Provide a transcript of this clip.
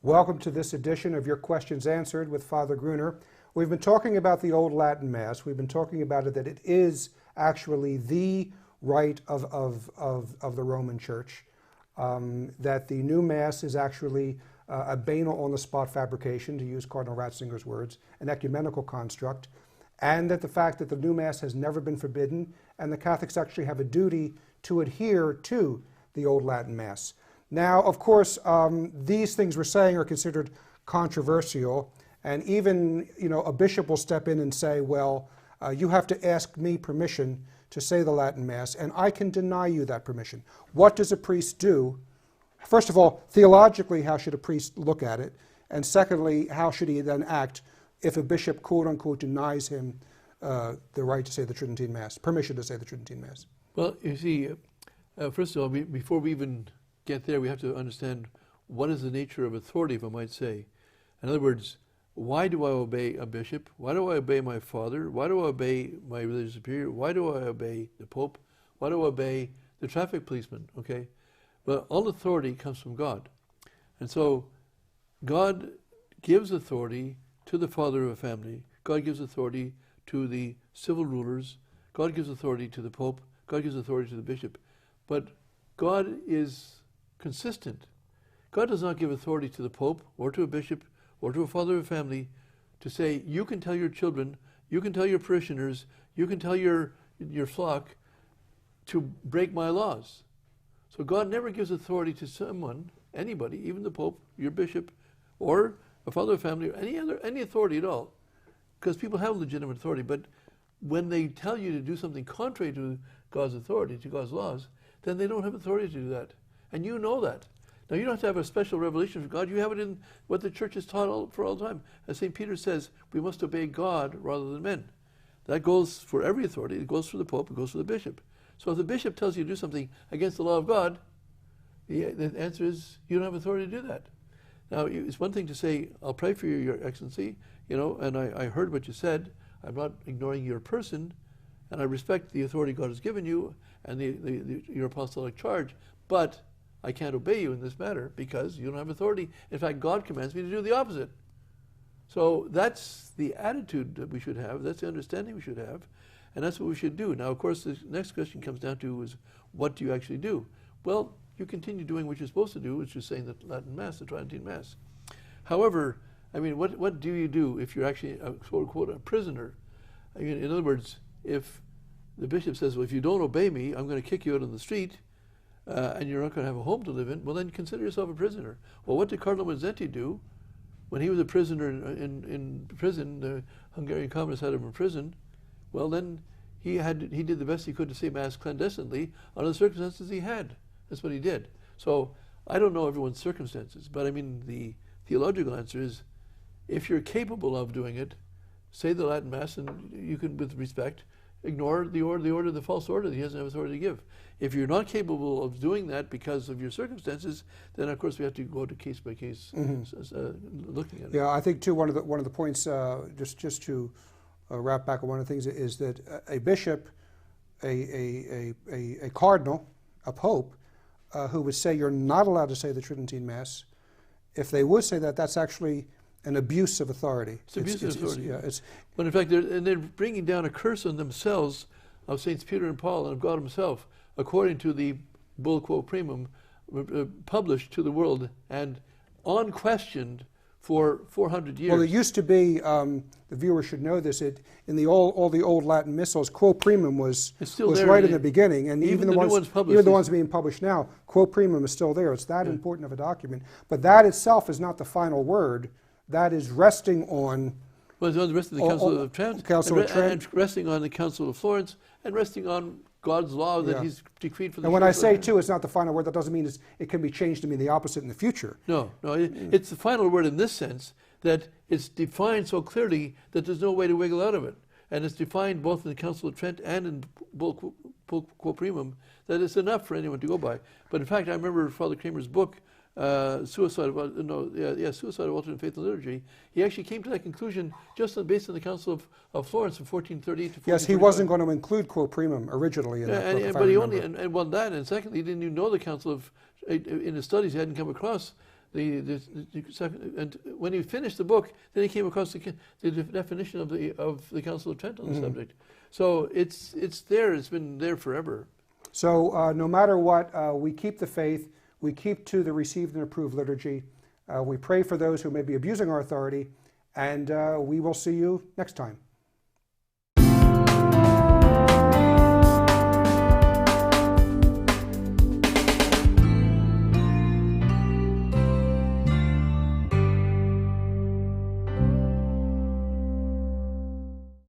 Welcome to this edition of Your Questions Answered with Father Gruner. We've been talking about the Old Latin Mass. We've been talking about it, that it is actually the rite of the Roman Church, that the new Mass is actually a banal on-the-spot fabrication, to use Cardinal Ratzinger's words, an ecumenical construct, and that the fact that the new Mass has never been forbidden, and the Catholics actually have a duty to adhere to the Old Latin Mass. Now, of course, these things we're saying are considered controversial, and even, a bishop will step in and say, well, you have to ask me permission to say the Latin Mass, and I can deny you that permission. What does a priest do? First of all, theologically, how should a priest look at it? And secondly, how should he then act if a bishop, quote unquote, denies him the right to say the Tridentine Mass, permission to say the Tridentine Mass? Well, you see, first of all, before we even get there, we have to understand what is the nature of authority, if I might say. In other words, why do I obey a bishop? Why do I obey my father? Why do I obey my religious superior? Why do I obey the Pope? Why do I obey the traffic policeman? Okay, well, all authority comes from God. And so God gives authority to the father of a family. God gives authority to the civil rulers. God gives authority to the Pope. God gives authority to the bishop. But God is consistent. God does not give authority to the Pope or to a bishop or to a father of a family to say, you can tell your children, you can tell your parishioners, you can tell your flock to break my laws. So God never gives authority to someone, anybody, even the Pope, your bishop, or a father of a family, or any authority at all, because people have legitimate authority. But when they tell you to do something contrary to God's authority, to God's laws, then they don't have authority to do that. And you know that. Now, you don't have to have a special revelation from God. You have it in what the church has taught for all time. As St. Peter says, we must obey God rather than men. That goes for every authority. It goes for the Pope. It goes for the bishop. So if the bishop tells you to do something against the law of God, the answer is you don't have authority to do that. Now, it's one thing to say, I'll pray for you, Your Excellency, and I heard what you said. I'm not ignoring your person, and I respect the authority God has given you and your apostolic charge, but I can't obey you in this matter because you don't have authority. In fact, God commands me to do the opposite. So that's the attitude that we should have. That's the understanding we should have. And that's what we should do. Now, of course, the next question comes down to is, what do you actually do? Well, you continue doing what you're supposed to do, which is saying the Latin Mass, the Tridentine Mass. However, what do you do if you're actually, quote unquote, a prisoner? In other words, if the bishop says, well, if you don't obey me, I'm going to kick you out on the street, and you're not going to have a home to live in, well, then consider yourself a prisoner. Well, what did Cardinal Mazzetti do when he was a prisoner in prison? The Hungarian communists had him in prison. Well, then he did the best he could to say Mass clandestinely under the circumstances he had. That's what he did. So I don't know everyone's circumstances, but the theological answer is, if you're capable of doing it, say the Latin Mass, and you can, with respect, ignore the false order that he doesn't have authority to give. If you're not capable of doing that because of your circumstances, then of course we have to go to case by case looking at it. Yeah, I think too one of the points, just to wrap back on one of the things, is that a bishop, a cardinal, a pope, who would say you're not allowed to say the Tridentine Mass, if they would say that, that's actually an abuse of authority. It's abuse of authority. But in fact, they're bringing down a curse on themselves of Saints Peter and Paul and of God himself, according to the Bull Quo Primum published to the world and unquestioned for 400 years. Well, it used to be, the viewer should know this, in all the old Latin missals, Quo Primum was right in the beginning, and even the ones being published now, Quo Primum is still there. It's that important of a document. But that itself is not the final word. That is resting on... Well, it's on the rest of the Council of Trent, and resting on the Council of Florence, and resting on God's law that he's decreed for the... And when I say, too, it's not the final word, that doesn't mean it can be changed to mean the opposite in the future. No, it's the final word in this sense, that it's defined so clearly that there's no way to wiggle out of it. And it's defined both in the Council of Trent and in Bull Quo Primum, that it's enough for anyone to go by. But in fact, I remember Father Kramer's book, Suicide of Alternate Faith and Liturgy. He actually came to that conclusion just based on the Council of Florence from 1438 to 1445. Yes, he wasn't going to include Quo Primum originally in that book, but he only, and secondly, he didn't even know the Council of, in his studies, he hadn't come across And when he finished the book, then he came across the definition of the Council of Trent on the subject. So it's there. It's been there forever. So no matter what, we keep the faith. We keep to the received and approved liturgy. We pray for those who may be abusing our authority, and we will see you next time.